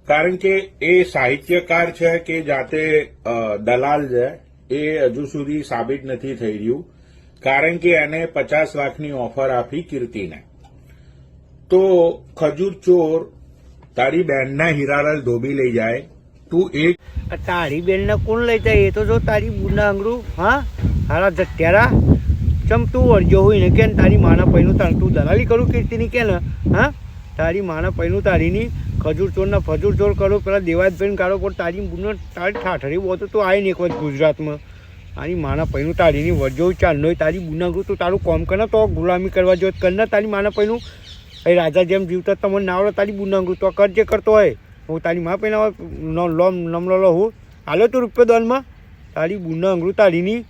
કારણ કે એ સાહિત્યકાર છે કે જાતે દલાલ છે એ હજુ સુધી સાબિત નથી થઈ રહ્યું. કારણ કે એને 50 લાખની ઓફર આપી કીર્તિને. તો ખજૂર ચોર તારી બેનના હીરાલાલ ધોબી લઈ જાય, તું એક તારી બેનને કોણ લઈ જાય? એ તો જો તારી બુના અંગરું. હા, હારા જટ્યારા ચમ તું વળજો હોય ને કે તારી માના પૈનું તાર તું દલાલી કરું કીર્તિની કે ને? હા, તારી માના પૈનું તારીની ખજૂર ચોરના ફજૂર ચોર કરો, પેલા દેવાજભાઈને કાઢો, પણ તારી બુનો તારી ઠાઠરી બહુ તો તું આવી ને એક વખત ગુજરાતમાં. તારી માના પૈનું તારીની વળજો ચાલનો તારી બુના અંગરું તું તારું કોમ કરે તો ગુલામી કરવા જો કરના તારી માના પૈનું એ રાજા જેમ જીવતા તમને ના આવડે તારી બુના અંગરું તો કર જે કરતો હોય. હું તારી મા પૈના નમલો લો હું હાલો તું રૂપિયા દોનમાં તારી બુના અંગરું તારીની.